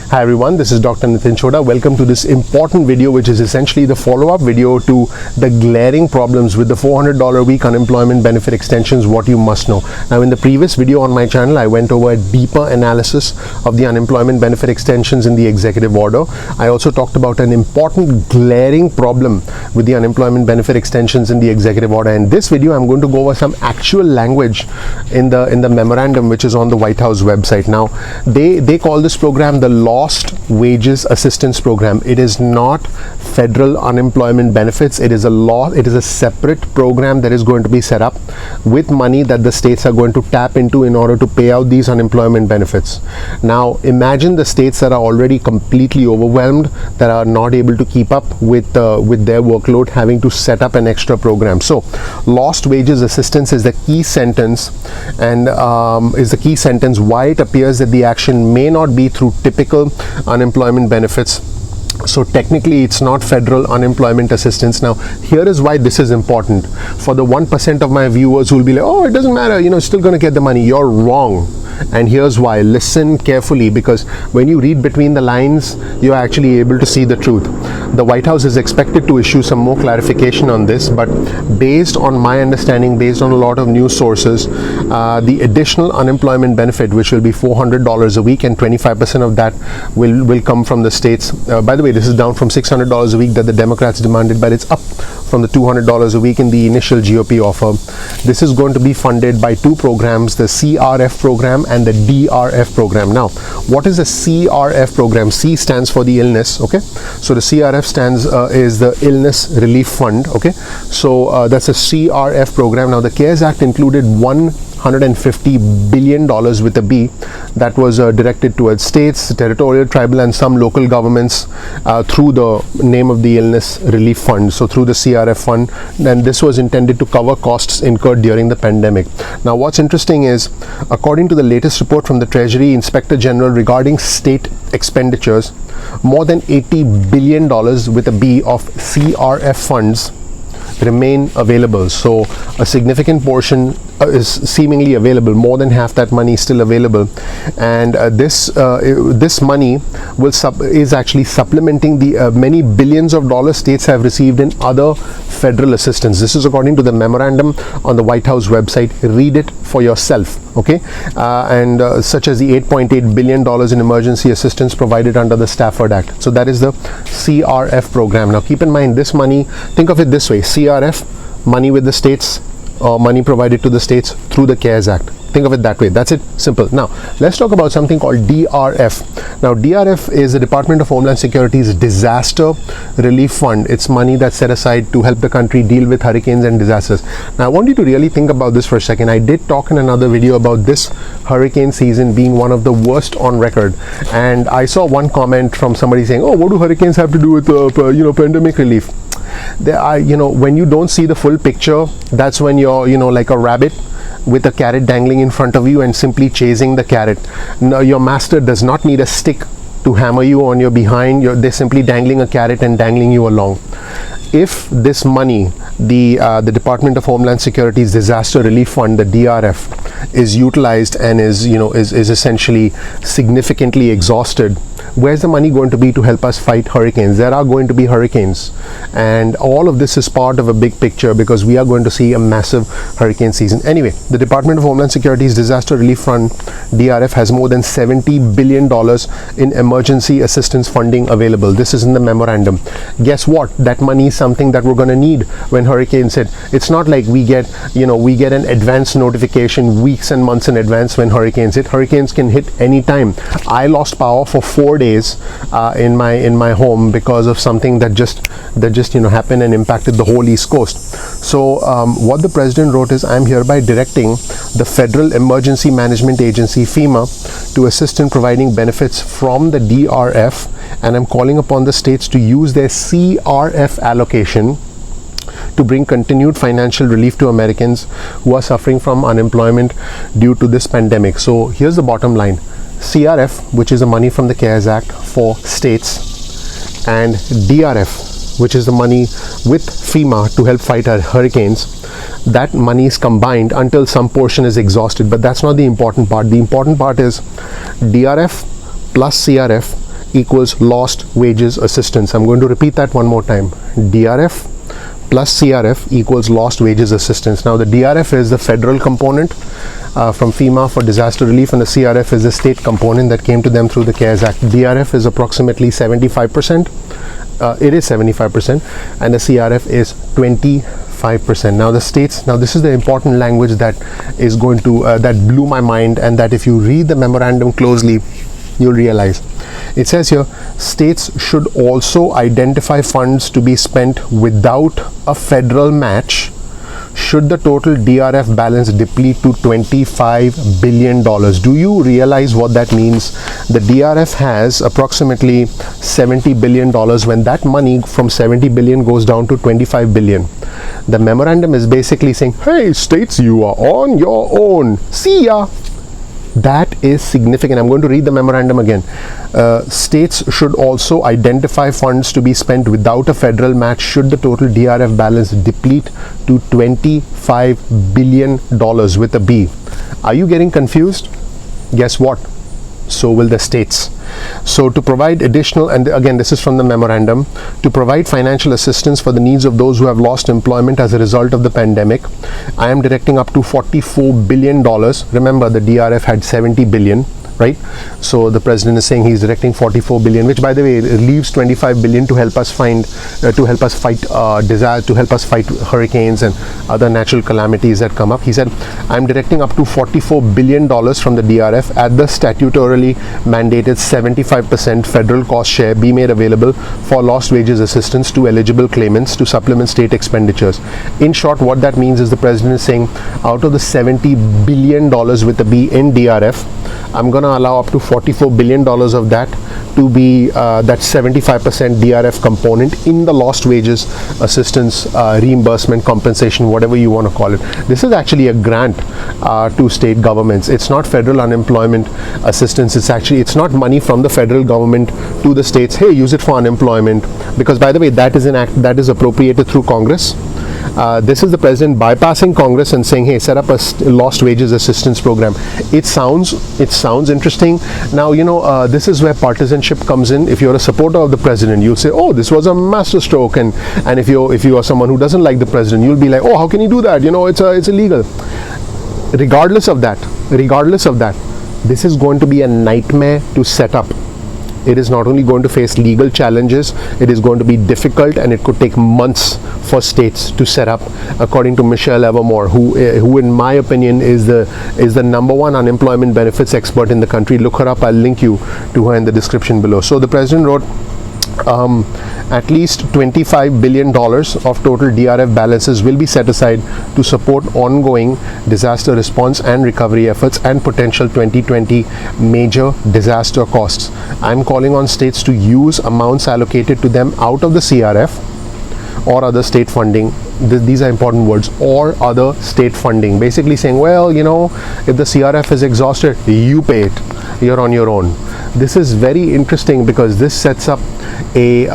Hi everyone, this is Dr. Nitin Chhoda. Welcome to this important video, which is essentially the follow-up video to the glaring problems with the $400 a week unemployment benefit extensions, what you must know. Now, in the previous video on my channel, I went over a deeper analysis of the unemployment benefit extensions in the executive order. I also talked about an important glaring problem with the unemployment benefit extensions in the executive order. In this video, I'm going to go over some actual language in the memorandum, which is on the White House website. Now, they call this program the Lost Wages Assistance Program. It is not federal unemployment benefits. It is a separate program that is going to be set up with money that the states are going to tap into in order to pay out these unemployment benefits. Now, imagine the states that are already completely overwhelmed, that are not able to keep up with their workload, having to set up an extra program. So, lost wages assistance is the key sentence, and why it appears that the action may not be through typical unemployment benefits. So technically it's not federal unemployment assistance. Now, here is why this is important. For the 1% of my viewers who will be like, oh, it doesn't matter, still going to get the money. You're wrong. And here's why. Listen carefully, because when you read between the lines, you're actually able to see the truth. The White House is expected to issue some more clarification on this, but based on my understanding, based on a lot of news sources, the additional unemployment benefit, which will be $400 a week, and 25% of that will come from the states. By the way, this is down from $600 a week that the Democrats demanded, but it's up from the $200 a week in the initial GOP offer. This is going to be funded by two programs, the CRF program and the DRF program. Now, what is the CRF program? C stands for the illness, okay? So the CRF is the Illness Relief Fund, okay? So that's a CRF program. Now, the CARES Act included $150 billion with a B that was directed towards states, territorial, tribal, and some local governments through the name of the Illness Relief Fund, so through the CRF fund, and this was intended to cover costs incurred during the pandemic. Now, what's interesting is, according to the latest report from the Treasury Inspector General regarding state expenditures, more than $80 billion with a B of CRF funds remain available. So a significant portion is seemingly available. More than half that money is still available, and this money is actually supplementing the many billions of dollars states have received in other federal assistance. This is according to the memorandum on the White House website. Read it for yourself, okay? Such as the $8.8 billion in emergency assistance provided under the Stafford Act. So that is the CRF program. Now, keep in mind, this money, think of it this way: CRF, money with the states, or money provided to the states through the CARES Act. Think of it that way. That's it. Simple. Now, let's talk about something called DRF. Now, DRF is the Department of Homeland Security's Disaster Relief Fund. It's money that's set aside to help the country deal with hurricanes and disasters. Now, I want you to really think about this for a second. I did talk in another video about this hurricane season being one of the worst on record, and I saw one comment from somebody saying, oh, what do hurricanes have to do with pandemic relief? There are, when you don't see the full picture, that's when you're, like a rabbit with a carrot dangling in front of you and simply chasing the carrot. No, your master does not need a stick to hammer you on your behind. They're simply dangling a carrot and dangling you along. If this money, the Department of Homeland Security's Disaster Relief Fund, the DRF, is utilized and is essentially significantly exhausted, where's the money going to be to help us fight hurricanes? There are going to be hurricanes, and all of this is part of a big picture, because we are going to see a massive hurricane season. Anyway, the Department of Homeland Security's Disaster Relief Fund, DRF, has more than $70 billion in emergency assistance funding available. This is in the memorandum. Guess what? That money is something that we're going to need when hurricanes hit. It's not like we get an advance notification weeks and months in advance when hurricanes hit. Hurricanes can hit anytime. I lost power for 4 days in my home because of something that just happened and impacted the whole East Coast. So what the president wrote is, I'm hereby directing the Federal Emergency Management Agency, FEMA, to assist in providing benefits from the DRF, and I'm calling upon the states to use their CRF allocation to bring continued financial relief to Americans who are suffering from unemployment due to this pandemic. So here's the bottom line. CRF, which is the money from the CARES Act for states, and DRF, which is the money with FEMA to help fight hurricanes, that money is combined until some portion is exhausted. But that's not the important part. The important part is DRF plus CRF equals lost wages assistance. I'm going to repeat that one more time. DRF plus CRF equals lost wages assistance. Now the DRF is the federal component from FEMA for disaster relief, and the CRF is the state component that came to them through the CARES Act. DRF is approximately 75%. It is 75%, and the CRF is 25%. Now the states, now this is the important language that is going to that blew my mind, and that if you read the memorandum closely, you'll realize. It says here, states should also identify funds to be spent without a federal match should the total DRF balance deplete to $25 billion. Do you realize what that means? The DRF has approximately $70 billion. When that money from 70 billion goes down to 25 billion, the memorandum is basically saying, hey states, you are on your own, see ya. That is significant. I'm going to read the memorandum again. States should also identify funds to be spent without a federal match should the total DRF balance deplete to $25 billion with a B. Are you getting confused? Guess what? So will the states. So to provide additional, and again this is from the memorandum, to provide financial assistance for the needs of those who have lost employment as a result of the pandemic, I am directing up to $44 billion. Remember, the DRF had 70 billion, right? So the president is saying he's directing 44 billion, which by the way leaves 25 billion to help us fight disaster, to help us fight hurricanes and other natural calamities that come up. He said, I'm directing up to $44 billion from the DRF at the statutorily mandated 75% federal cost share be made available for lost wages assistance to eligible claimants to supplement state expenditures. In short, what that means is the president is saying, out of the $70 billion with a B in DRF, I'm going to allow up to $44 billion of that to be that 75% DRF component in the lost wages assistance, reimbursement, compensation, whatever you want to call it. This is actually a grant to state governments. It's not federal unemployment assistance. It's not money from the federal government to the states. Hey, use it for unemployment, because by the way, that is an act that is appropriated through Congress. This is the president bypassing Congress and saying, hey, set up a lost wages assistance program. It sounds interesting. Now, you know, this is where partisanship comes in. If you're a supporter of the president, you'll say, oh, this was a masterstroke, and if you are someone who doesn't like the president, you'll be like, oh, how can you do that? You know, it's illegal. Regardless of that, this is going to be a nightmare to set up. It is not only going to face legal challenges, it is going to be difficult, and it could take months for states to set up, according to Michelle Evermore, who in my opinion is the #1 unemployment benefits expert in the country. Look her up. I'll link you to her in the description below. So the president wrote, at least $25 billion of total DRF balances will be set aside to support ongoing disaster response and recovery efforts and potential 2020 major disaster costs. I'm calling on states to use amounts allocated to them out of the CRF or other state funding. These are important words, or other state funding. Basically saying, well, you know, if the CRF is exhausted, you pay it. You're on your own. This is very interesting because this sets up a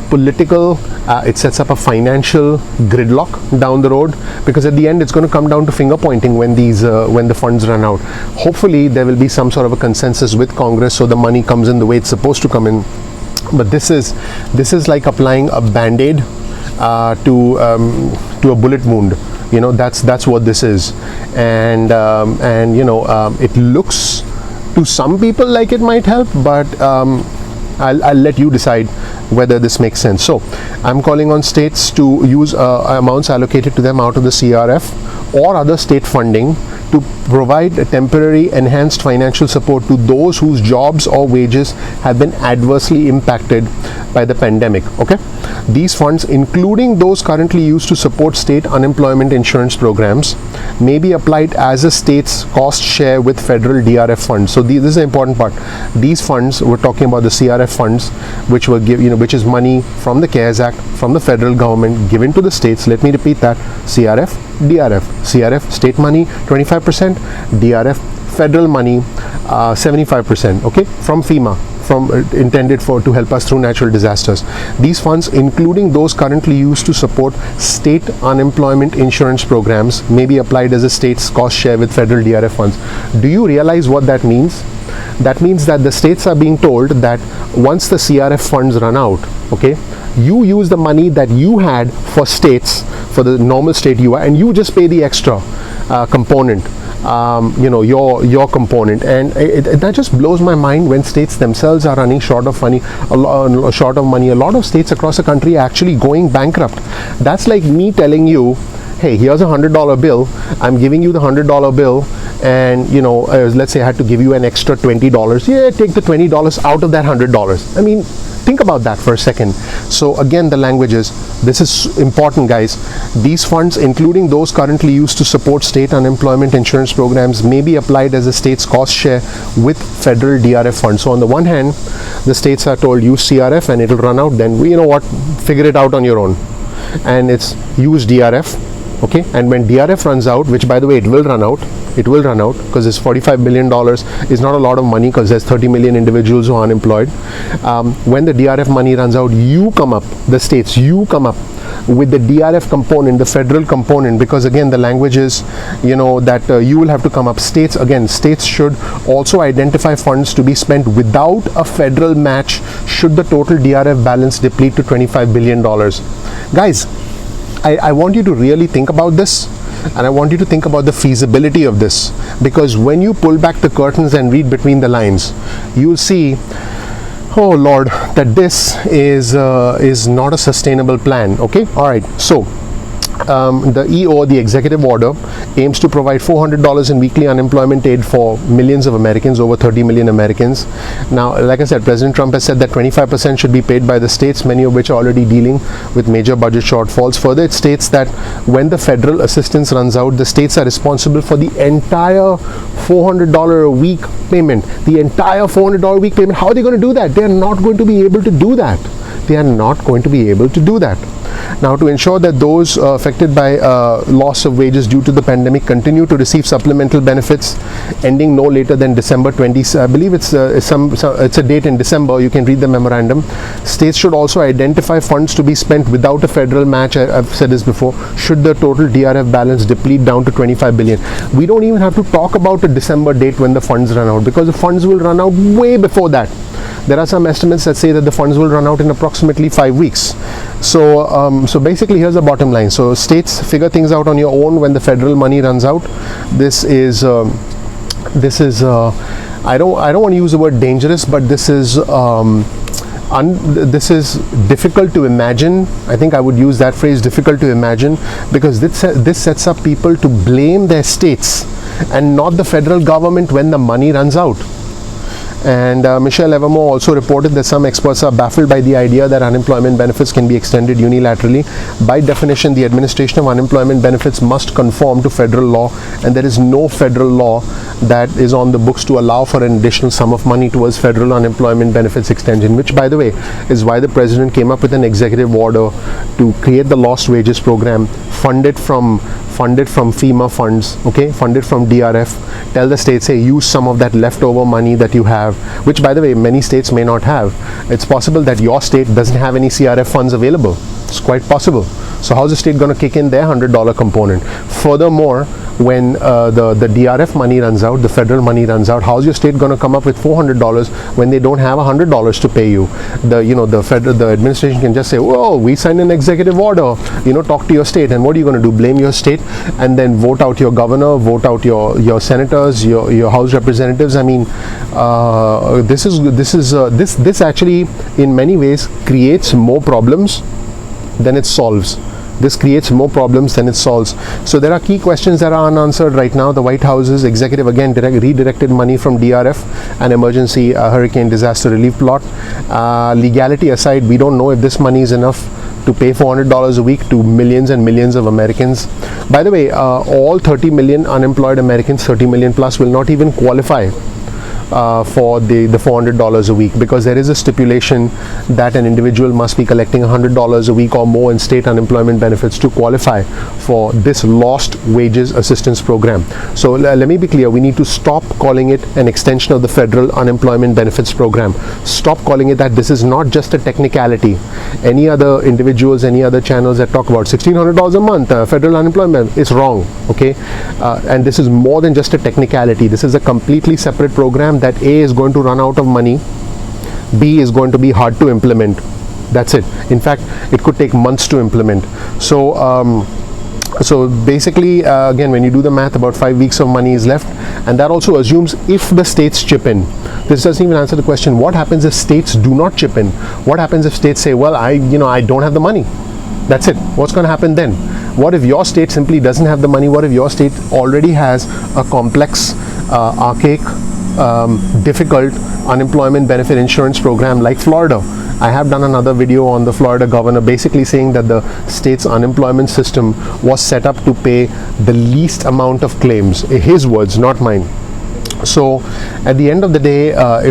political, it sets up a financial gridlock down the road, because at the end it's going to come down to finger pointing when the funds run out. Hopefully there will be some sort of a consensus with Congress so the money comes in the way it's supposed to come in. But this is like applying a band-aid to a bullet wound. You know, that's what this is. And you know, it looks to some people like it might help, but I'll let you decide whether this makes sense. So I'm calling on states to use amounts allocated to them out of the CRF or other state funding to provide a temporary enhanced financial support to those whose jobs or wages have been adversely impacted by the pandemic. Okay, these funds, including those currently used to support state unemployment insurance programs, may be applied as a state's cost share with federal DRF funds. So this is the important part. These funds, we're talking about the CRF funds, which were which is money from the CARES Act, from the federal government given to the states. Let me repeat that: CRF, DRF. CRF state money 25%, DRF federal money 75%. Okay, from FEMA, intended to help us through natural disasters. These funds, including those currently used to support state unemployment insurance programs, may be applied as a state's cost share with federal DRF funds. Do you realize what that means? That means that the states are being told that once the CRF funds run out, okay, you use the money that you had for states, for the normal state you are, and you just pay the extra component, your component. And that just blows my mind when states themselves are running short of money. A lot of states across the country are actually going bankrupt. That's like me telling you, hey, here's $100 bill, I'm giving you the $100 bill, and let's say I had to give you an extra $20. Yeah, take the $20 out of that $100. I mean, think about that for a second. So again, the languages, this is important, guys. These funds, including those currently used to support state unemployment insurance programs, may be applied as a state's cost share with federal DRF funds. So on the one hand, the states are told use CRF and it'll run out, then you know what, figure it out on your own, and it's use DRF. Okay, and when DRF runs out, which by the way it will run out because this $45 billion is not a lot of money, because there's 30 million individuals who are unemployed. When the DRF money runs out, the states come up with the DRF component, the federal component, because again the language is that you will have to come up. States should also identify funds to be spent without a federal match should the total DRF balance deplete to $25 billion. Guys, I want you to really think about this, and I want you to think about the feasibility of this, because when you pull back the curtains and read between the lines, you'll see, oh Lord, that this is not a sustainable plan. Okay, all right. So the EO, the executive order, aims to provide $400 in weekly unemployment aid for millions of Americans, over 30 million Americans. Now, like I said, President Trump has said that 25% should be paid by the states, many of which are already dealing with major budget shortfalls. Further, it states that when the federal assistance runs out, the states are responsible for the entire $400 a week payment. The entire $400 a week payment. How are they going to do that? They are not going to be able to do that. Now, to ensure that those affected by loss of wages due to the pandemic continue to receive supplemental benefits ending no later than December 20, I believe it's a date in December, you can read the memorandum. States should also identify funds to be spent without a federal match, I've said this before, should the total DRF balance deplete down to 25 billion. We don't even have to talk about a December date when the funds run out, because the funds will run out way before that. There are some estimates that say that the funds will run out in approximately 5 weeks. So basically, here's the bottom line. So states, figure things out on your own when the federal money runs out. This is I don't want to use the word dangerous, but this is difficult to imagine. I think I would use that phrase, difficult to imagine, because this sets up people to blame their states and not the federal government when the money runs out. And Michelle Evermore also reported that some experts are baffled by the idea that unemployment benefits can be extended unilaterally. By definition, the administration of unemployment benefits must conform to federal law, and there is no federal law that is on the books to allow for an additional sum of money towards federal unemployment benefits extension, which, by the way, is why the president came up with an executive order to create the lost wages program, funded from FEMA funds, okay, funded from DRF. Tell the states, hey, use some of that leftover money that you have, which, by the way, many states may not have. It's possible that your state doesn't have any CRF funds available. It's quite possible. So how's the state going to kick in their $100 component? Furthermore, when the DRF money runs out, the federal money runs out, how's your state going to come up with $400 when they don't have $100 to pay you? The administration can just say, "Whoa, we signed an executive order. Talk to your state." And what are you going to do? Blame your state and then vote out your governor, vote out your senators, your House representatives? I mean, this actually, in many ways, creates more problems than it solves. This creates more problems than it solves. So there are key questions that are unanswered right now. The White House's executive again redirected money from DRF, an emergency hurricane disaster relief plot. Legality aside, we don't know if this money is enough to pay $400 a week to millions and millions of Americans. By the way, all 30 million unemployed Americans, 30 million plus, will not even qualify for the $400 a week, because there is a stipulation that an individual must be collecting $100 a week or more in state unemployment benefits to qualify for this lost wages assistance program. So let me be clear, we need to stop calling it an extension of the federal unemployment benefits program. Stop calling it that. This is not just a technicality. Any other individuals, any other channels that talk about $1,600 a month federal unemployment is wrong, okay? And this is more than just a technicality. This is a completely separate program program that A is going to run out of money, B is going to be hard to implement. That's it. In fact, it could take months to implement. So basically, again, when you do the math, about 5 weeks of money is left, and that also assumes if the states chip in. This doesn't even answer the question, what happens if states do not chip in? What happens if states say, well, I don't have the money? That's it. What's going to happen then? What if your state simply doesn't have the money? What if your state already has a complex, archaic, difficult unemployment benefit insurance program like Florida? I have done another video on the Florida governor basically saying that the state's unemployment system was set up to pay the least amount of claims. His words, not mine. So at the end of the day, even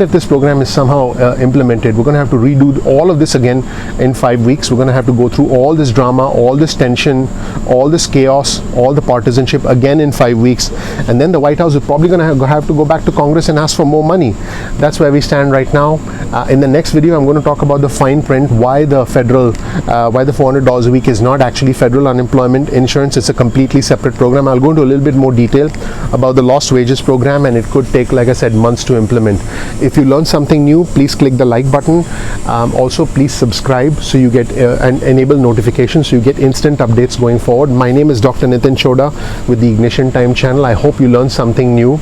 if this program is somehow implemented, we're going to have to redo all of this again in 5 weeks. We're going to have to go through all this drama, all this tension, all this chaos, all the partisanship again in 5 weeks, and then the White House is probably going to have to go back to Congress and ask for more money. That's where we stand right now. In the next video, I'm going to talk about the fine print, why the $400 a week is not actually federal unemployment insurance. It's a completely separate program. I'll go into a little bit more detail about the lost wages program, and it could take, like I said, months to implement. If you learn something new, please click the like button. Also, please subscribe so you get and enable notifications so you get instant updates going forward. My name is Dr. Nitin Choda with the Ignition Time channel. I hope you learned something new.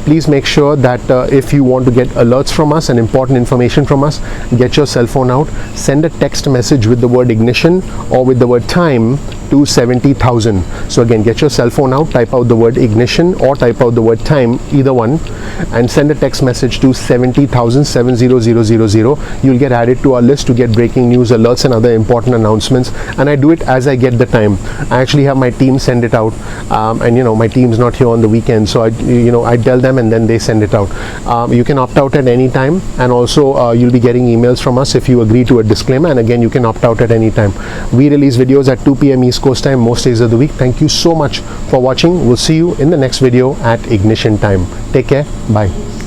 Please make sure that if you want to get alerts from us and important information from us, get your cell phone out, send a text message with the word ignition or with the word time to 70,000. So again, get your cell phone out, type out the word ignition or type out the word time, either one, and send a text message to 70,000 70000. You'll get added to our list to get breaking news alerts and other important announcements. And I do it as I get the time. I actually have my team send it out, and my team's not here on the weekend, so I tell them and then they send it out. You can opt out at any time, and also you'll be getting emails from us if you agree to a disclaimer, and again, you can opt out at any time. We release videos at 2 p.m. East Coast time most days of the week. Thank you so much for watching. We'll see you in the next video at Ignition Time. Take care. Bye.